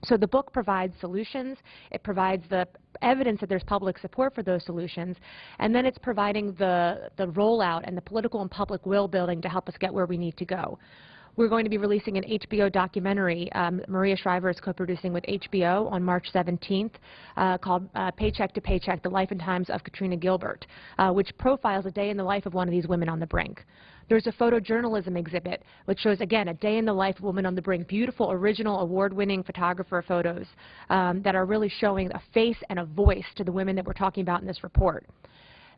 So the book provides solutions, it provides the evidence that there's public support for those solutions, and then it's providing the rollout and the political and public will building to help us get where we need to go. We're going to be releasing an HBO documentary Maria Shriver is co-producing with HBO on March 17th called Paycheck to Paycheck, The Life and Times of Katrina Gilbert, which profiles a day in the life of one of these women on the brink. There's a photojournalism exhibit which shows, again, a day in the life of a woman on the brink, beautiful, original, award-winning photographer photos that are really showing a face and a voice to the women that we're talking about in this report.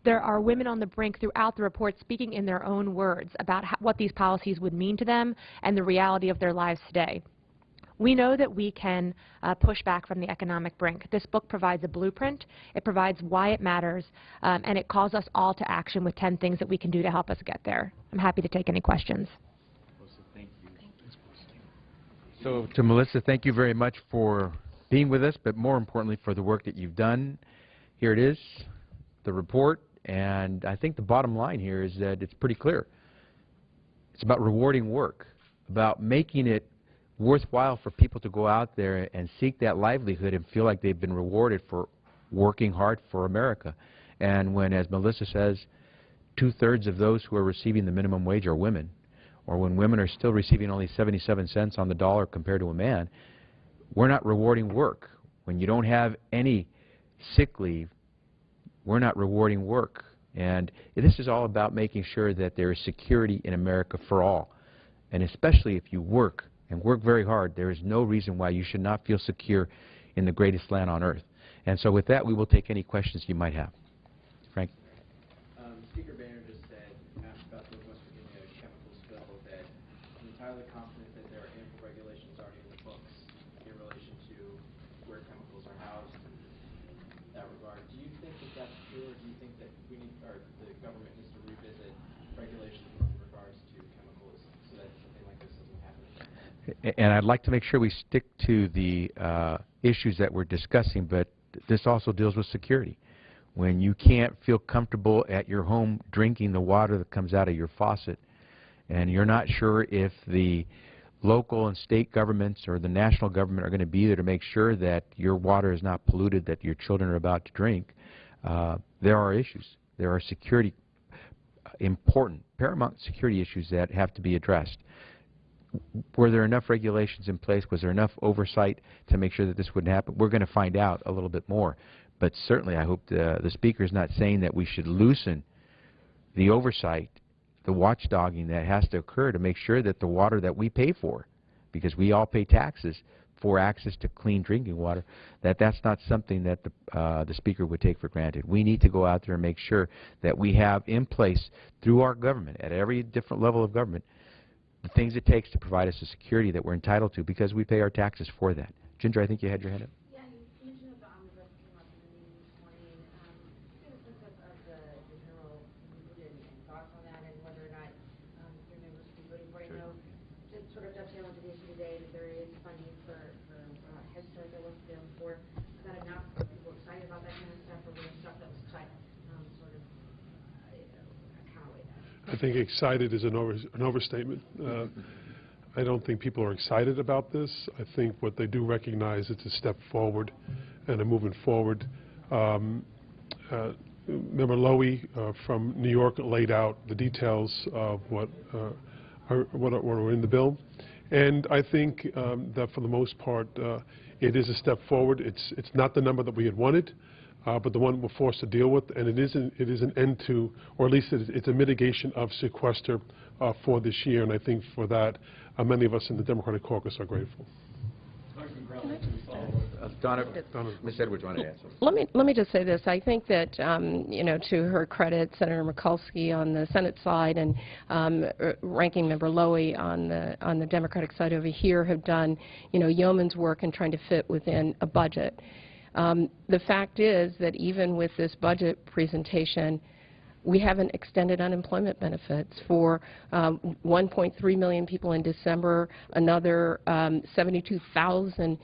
There are women on the brink throughout the report speaking in their own words about what these policies would mean to them and the reality of their lives today. We know that we can push back from the economic brink. This book provides a blueprint, it provides why it matters, and it calls us all to action with 10 things that we can do to help us get there. I'm happy to take any questions. Thank you. So to Melissa, thank you very much for being with us, but more importantly for the work that you've done. Here it is, the report, and I think the bottom line here is that it's pretty clear. It's about rewarding work, about making it worthwhile for people to go out there and seek that livelihood and feel like they've been rewarded for working hard for America. And when, as Melissa says, 2/3 of those who are receiving the minimum wage are women, or when women are still receiving only 77 cents on the dollar compared to a man, we're not rewarding work. When you don't have any sick leave, we're not rewarding work. And this is all about making sure that there is security in America for all. And especially if you work, and work very hard, there is no reason why you should not feel secure in the greatest land on earth. And so with that, we will take any questions you might have. Frank? Speaker Boehner just said, asked about the West Virginia chemical spill, that I'm entirely confident that there are ample regulations already in the books in relation to where chemicals are housed in that regard. Do you think that that's true, or do you think that we need, or the government needs to revisit regulations in regards to chemicals so that something like this doesn't happen? And I'd like to make sure we stick to the issues that we're discussing, but this also deals with security. When you can't feel comfortable at your home drinking the water that comes out of your faucet, and you're not sure if the local and state governments or the national government are going to be there to make sure that your water is not polluted, that your children are about to drink, there are issues. There are security, important, paramount security issues that have to be addressed. Were there enough regulations in place? Was there enough oversight to make sure that this wouldn't happen? We're going to find out a little bit more. But certainly I hope the Speaker is not saying that we should loosen the oversight, the watchdogging that has to occur to make sure that the water that we pay for, because we all pay taxes for access to clean drinking water, that's not something that the Speaker would take for granted. We need to go out there and make sure that we have in place through our government, at every different level of government, the things it takes to provide us the security that we're entitled to because we pay our taxes for that. Ginger, I think you had your hand up. Yeah, you mentioned the omnibus came up in the meeting this morning. Give a sense of the general mood and thoughts on that and whether or not your members will be voting for it. I know, just sort of dovetailing to the issue today, that there is funding for Head Start that wasn't there before. Is that enough? Are people excited about that kind of stuff, or was there stuff that was cut sort of counterweight that? I think excited is an overstatement. I don't think people are excited about this. I think what they do recognize it's a step forward and a movement forward. Member Lowy from New York laid out the details of what are in the bill. And I think that for the most part, it is a step forward. It's not the number that we had wanted, but the one we're forced to deal with, and it is an end to, or at least it's a mitigation of sequester for this year, and I think for that, many of us in the Democratic caucus are grateful. Ms. Edwards wanted to answer. Let me just say this. I think that, you know, to her credit, Senator Mikulski on the Senate side and Ranking Member Lowy on the Democratic side over here have done, you know, yeoman's work in trying to fit within a budget. The fact is that even with this budget presentation, we haven't extended unemployment benefits for 1.3 million people in December, another 72,000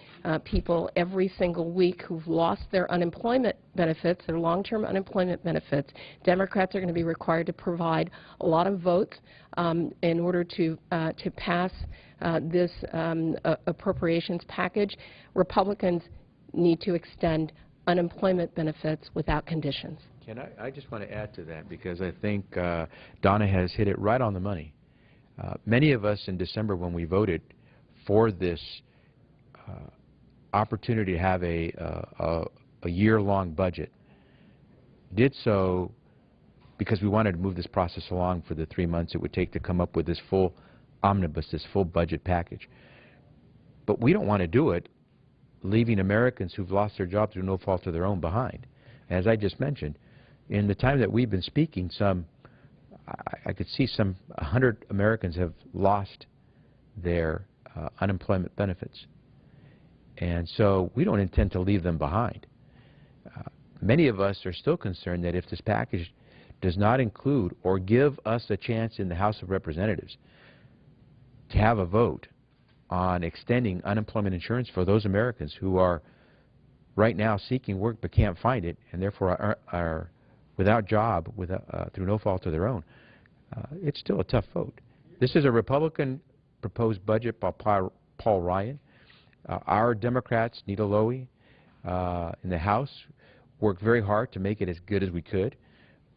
people every single week who've lost their unemployment benefits, their long-term unemployment benefits. Democrats are going to be required to provide a lot of votes in order to pass this appropriations package. Republicans need to extend unemployment benefits without conditions. I just want to add to that because I think Donna has hit it right on the money. Many of us in December when we voted for this opportunity to have a year-long budget did so because we wanted to move this process along for the 3 months it would take to come up with this full omnibus, this full budget package. But we don't want to do it leaving Americans who've lost their jobs through no fault of their own behind. As I just mentioned, in the time that we've been speaking, I could see 100 Americans have lost their unemployment benefits. And so we don't intend to leave them behind. Many of us are still concerned that if this package does not include or give us a chance in the House of Representatives to have a vote on extending unemployment insurance for those Americans who are right now seeking work but can't find it and therefore are without job through no fault of their own, it's still a tough vote. This is a Republican proposed budget by Paul Ryan. Our Democrats, Nita Lowy, in the House, worked very hard to make it as good as we could,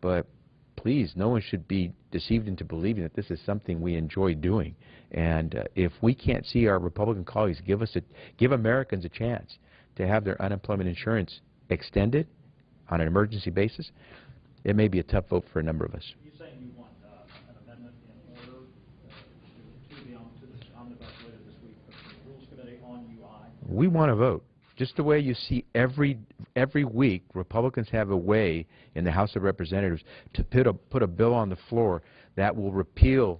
but please, no one should be deceived into believing that this is something we enjoy doing. And if we can't see our Republican colleagues give Americans a chance to have their unemployment insurance extended on an emergency basis, it may be a tough vote for a number of us. Are you saying you want an amendment in order to this omnibus later this week for the Rules Committee on UI? We want to vote. Just the way you see every week Republicans have a way in the House of Representatives to put a bill on the floor that will repeal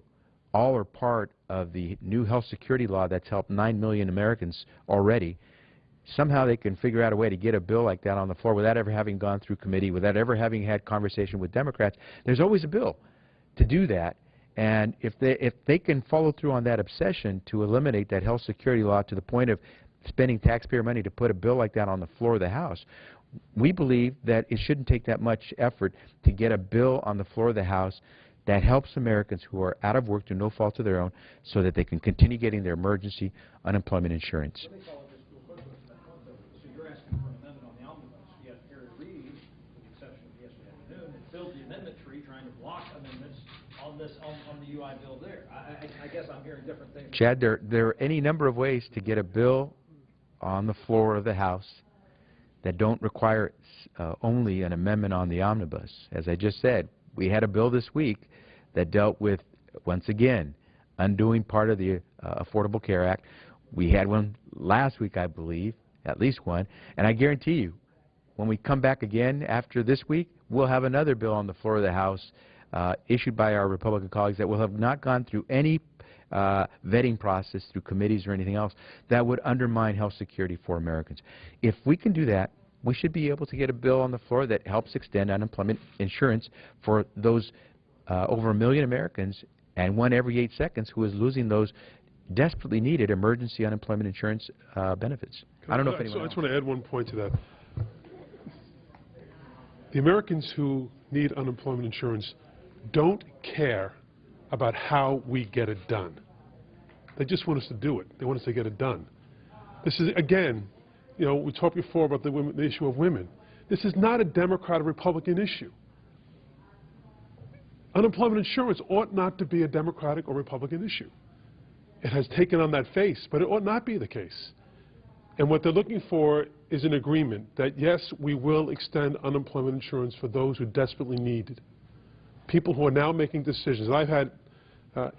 all or part of the new health security law that's helped 9 million Americans already. Somehow they can figure out a way to get a bill like that on the floor without ever having gone through committee, without ever having had conversation with Democrats. There's always a bill to do that. And if they can follow through on that obsession to eliminate that health security law to the point of spending taxpayer money to put a bill like that on the floor of the House, we believe that it shouldn't take that much effort to get a bill on the floor of the House that helps Americans who are out of work through no fault of their own so that they can continue getting their emergency unemployment insurance. So you're asking for an amendment on the omnibus, yet H.J.Res, with the exception of yesterday afternoon, had filled the amendment tree trying to block amendments on the UI bill there. I guess I'm hearing different things. Chad, there are any number of ways to get a bill on the floor of the House that don't require only an amendment on the omnibus. As I just said, we had a bill this week that dealt with, once again, undoing part of the Affordable Care Act. We had one last week, I believe, at least one, and I guarantee you, when we come back again after this week, we'll have another bill on the floor of the House issued by our Republican colleagues that will have not gone through any vetting process through committees or anything else that would undermine health security for Americans. If we can do that, we should be able to get a bill on the floor that helps extend unemployment insurance for those over 1 million Americans and 1 every 8 seconds who is losing those desperately needed emergency unemployment insurance benefits. I don't know if anyone else. I just want to add one point to that. The Americans who need unemployment insurance don't care about how we get it done. They just want us to do it. They want us to get it done. This is, again, you know, we talked before about the issue of women. This is not a Democrat or Republican issue. Unemployment insurance ought not to be a Democratic or Republican issue. It has taken on that face, but it ought not be the case. And what they're looking for is an agreement that, yes, we will extend unemployment insurance for those who desperately need it. People who are now making decisions. I've had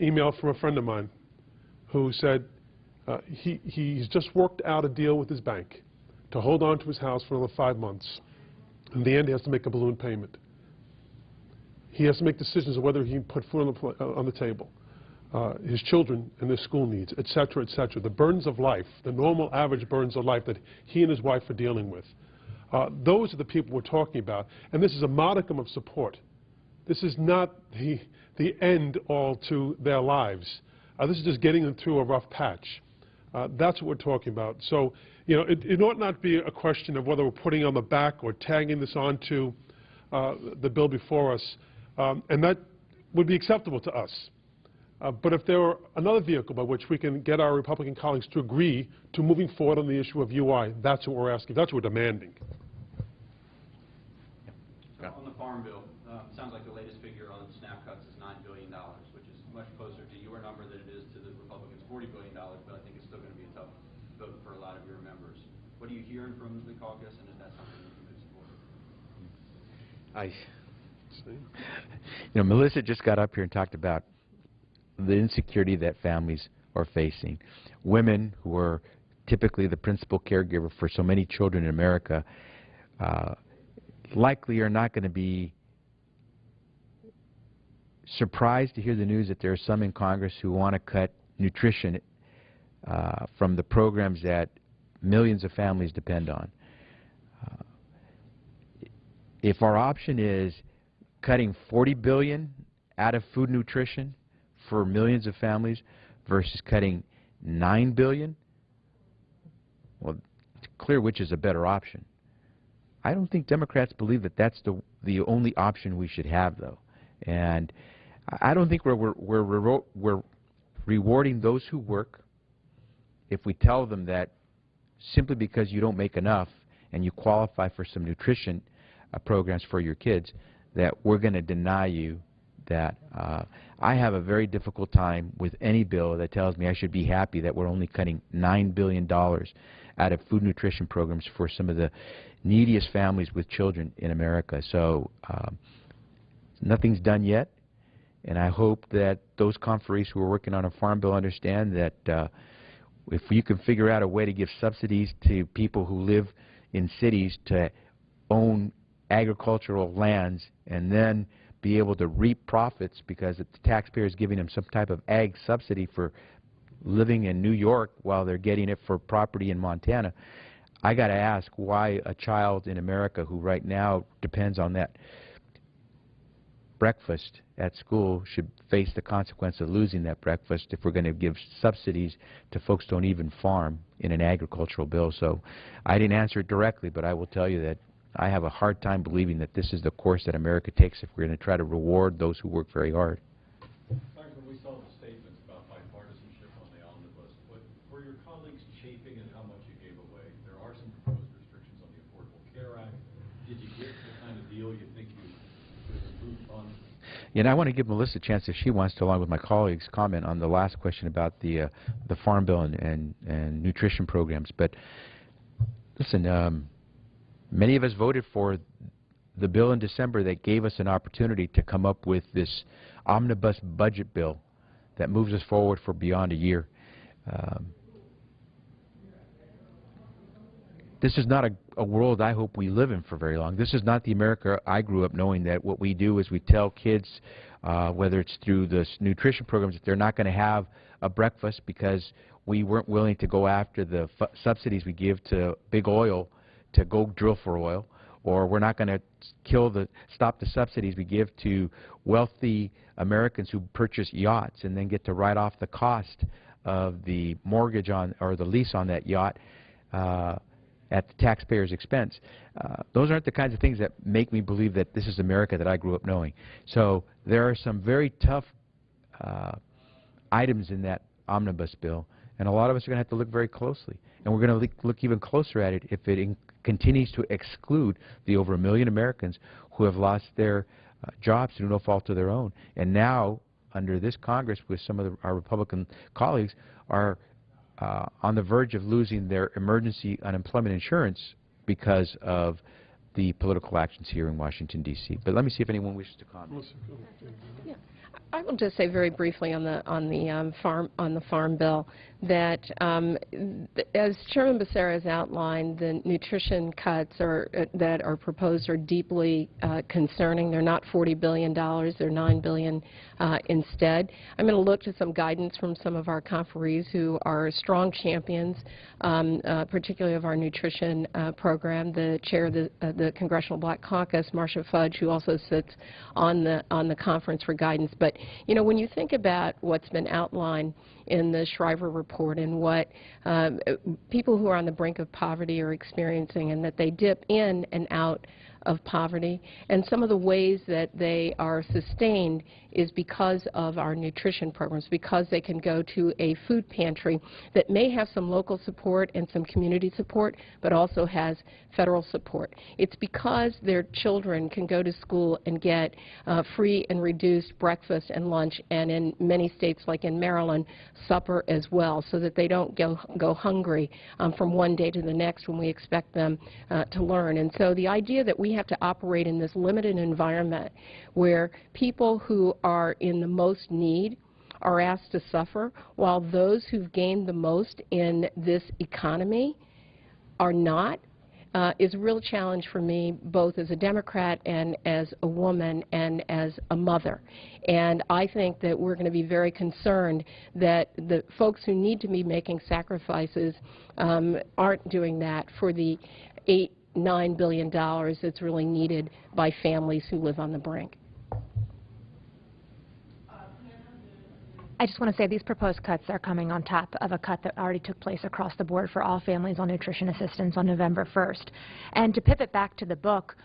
email from a friend of mine who said he's just worked out a deal with his bank to hold on to his house for another 5 months. In the end, he has to make a balloon payment. He has to make decisions of whether he can put food on the table, his children and their school needs, et cetera, et cetera. The burdens of life, the normal average burdens of life that he and his wife are dealing with. Those are the people we're talking about. And this is a modicum of support. This is not the end all to their lives. This is just getting them through a rough patch. That's what we're talking about. So, you know, it ought not be a question of whether we're putting on the back or tagging this onto the bill before us, and that would be acceptable to us. But if there were another vehicle by which we can get our Republican colleagues to agree to moving forward on the issue of UI, that's what we're asking. That's what we're demanding. On the Farm Bill, sounds like the latest figure on SNAP cuts is $9 billion, which is much closer to your number than it is to the Republicans' $40 billion, but I think it's still going to be a tough vote for a lot of your members. What are you hearing from the caucus, and is that something that you could support? You know, Melissa just got up here and talked about the insecurity that families are facing. Women who are typically the principal caregiver for so many children in America likely are not going to be surprised to hear the news that there are some in Congress who want to cut nutrition from the programs that millions of families depend on. If our option is cutting $40 billion out of food nutrition for millions of families versus cutting $9 billion, well, it's clear which is a better option. I don't think Democrats believe that that's the only option we should have, though. And I don't think we're rewarding those who work if we tell them that simply because you don't make enough and you qualify for some nutrition programs for your kids, that we're going to deny you that. I have a very difficult time with any bill that tells me I should be happy that we're only cutting $9 billion out of food nutrition programs for some of the neediest families with children in America. So nothing's done yet, and I hope that those conferees who are working on a farm bill understand that if you can figure out a way to give subsidies to people who live in cities to own agricultural lands and then be able to reap profits because the taxpayer is giving them some type of ag subsidy for living in New York while they're getting it for property in Montana, I got to ask why a child in America who right now depends on that breakfast at school should face the consequence of losing that breakfast if we're going to give subsidies to folks who don't even farm in an agricultural bill. So I didn't answer it directly, but I will tell you that I have a hard time believing that this is the course that America takes if we're going to try to reward those who work very hard. Congressman, we saw the statements about bipartisanship on the omnibus, but were your colleagues chafing at how much you gave away? There are some proposed restrictions on the Affordable Care Act. Did you get the kind of deal you think you could improve on? And I want to give Melissa a chance, if she wants to, along with my colleagues, comment on the last question about the Farm Bill and nutrition programs. But listen, many of us voted for the bill in December that gave us an opportunity to come up with this omnibus budget bill that moves us forward for beyond a year. This is not a world I hope we live in for very long. This is not the America I grew up knowing that what we do is we tell kids, whether it's through the nutrition programs, that they're not going to have a breakfast because we weren't willing to go after the subsidies we give to big oil to go drill for oil, or we're not going to stop the subsidies we give to wealthy Americans who purchase yachts and then get to write off the cost of the mortgage on or the lease on that yacht at the taxpayer's expense. Those aren't the kinds of things that make me believe that this is America that I grew up knowing. So there are some very tough items in that omnibus bill, and a lot of us are going to have to look very closely. And we're going to look even closer at it if it continues to exclude the over 1 million Americans who have lost their jobs through no fault of their own. And now, under this Congress, with some of our Republican colleagues, are on the verge of losing their emergency unemployment insurance because of the political actions here in Washington, D.C. But let me see if anyone wishes to comment. Yeah. I will just say very briefly on the farm bill that as Chairman Becerra has outlined, the nutrition cuts that are proposed are deeply concerning. They're not $40 billion, they're $9 billion instead. I'm going to look to some guidance from some of our conferees who are strong champions, particularly of our nutrition program. The chair of the Congressional Black Caucus, Marcia Fudge, who also sits on the conference for guidance. But you know, when you think about what's been outlined in the Shriver report and what people who are on the brink of poverty are experiencing, and that they dip in and out of poverty, and some of the ways that they are sustained is because of our nutrition programs, because they can go to a food pantry that may have some local support and some community support, but also has federal support. It's because their children can go to school and get free and reduced breakfast and lunch, and in many states, like in Maryland, supper as well, so that they don't go hungry from one day to the next when we expect them to learn. And so the idea that we have to operate in this limited environment where people who are in the most need are asked to suffer, while those who've gained the most in this economy are not, is a real challenge for me, both as a Democrat and as a woman and as a mother. And I think that we're going to be very concerned that the folks who need to be making sacrifices aren't doing that for the $9 billion that's really needed by families who live on the brink. I just want to say these proposed cuts are coming on top of a cut that already took place across the board for all families on nutrition assistance on November 1st. And to pivot back to the book,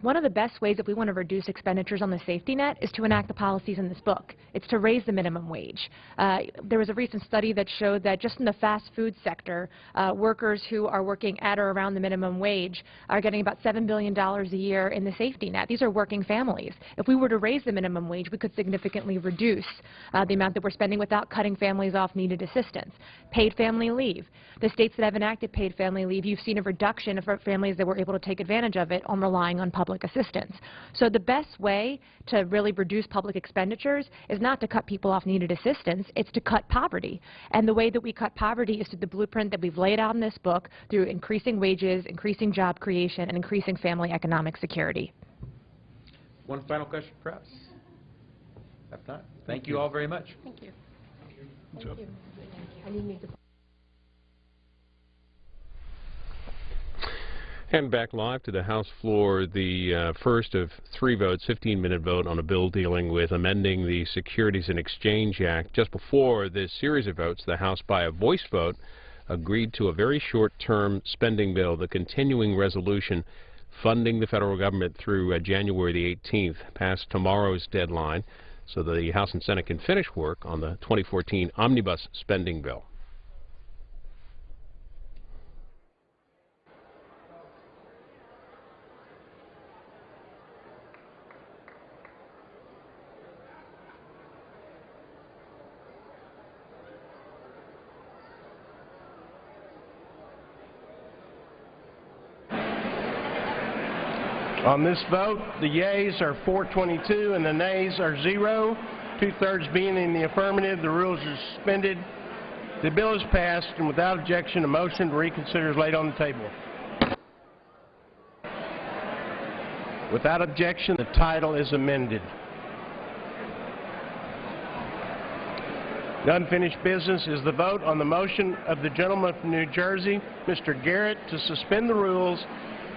one of the best ways if we want to reduce expenditures on the safety net is to enact the policies in this book. It's to raise the minimum wage. There was a recent study that showed that just in the fast food sector, workers who are working at or around the minimum wage are getting about $7 billion a year in the safety net. These are working families. If we were to raise the minimum wage, we could significantly reduce the amount that we're spending without cutting families off needed assistance. Paid family leave. The states that have enacted paid family leave, you've seen a reduction for families that were able to take advantage of it on relying on public assistance. So the best way to really reduce public expenditures is not to cut people off needed assistance, it's to cut poverty. And the way that we cut poverty is through the blueprint that we've laid out in this book, through increasing wages, increasing job creation, and increasing family economic security. One final question, perhaps? If not, thank you all very much. Thank you. Thank you. I need to And back live to the House floor, the first of 3 votes, 15-minute vote on a bill dealing with amending the Securities and Exchange Act. Just before this series of votes, the House, by a voice vote, agreed to a very short-term spending bill, the continuing resolution funding the federal government through January the 18th, past tomorrow's deadline, so the House and Senate can finish work on the 2014 omnibus spending bill. On this vote, the yeas are 422 and the nays are 0. 2/3 being in the affirmative, the rules are suspended. The bill is passed, and without objection, a motion to reconsider is laid on the table. Without objection, the title is amended. The unfinished business is the vote on the motion of the gentleman from New Jersey, Mr. Garrett, to suspend the rules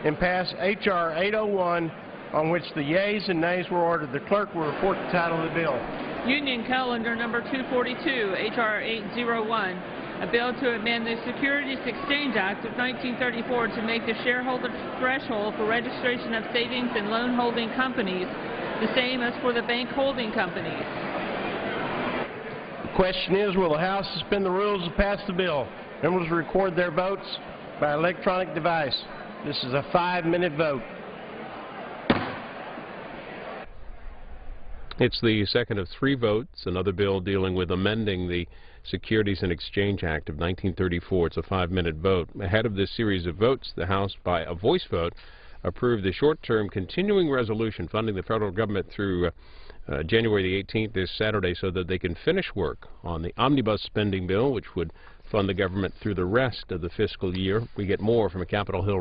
and pass H.R. 801, on which the yeas and nays were ordered. The clerk will report the title of the bill. Union Calendar number 242, H.R. 801, a bill to amend the Securities Exchange Act of 1934 to make the shareholder threshold for registration of savings and loan holding companies the same as for the bank holding companies. The question is, will the House suspend the rules and pass the bill? Members record their votes by electronic device. This is a 5-minute vote. It's the second of 3 votes, another bill dealing with amending the Securities and Exchange Act of 1934. It's a 5-minute vote. Ahead of this series of votes, the House, by a voice vote, approved the short-term continuing resolution funding the federal government through January the 18th, this Saturday, so that they can finish work on the omnibus spending bill, which would fund the government through the rest of the fiscal year. We get more from a Capitol Hill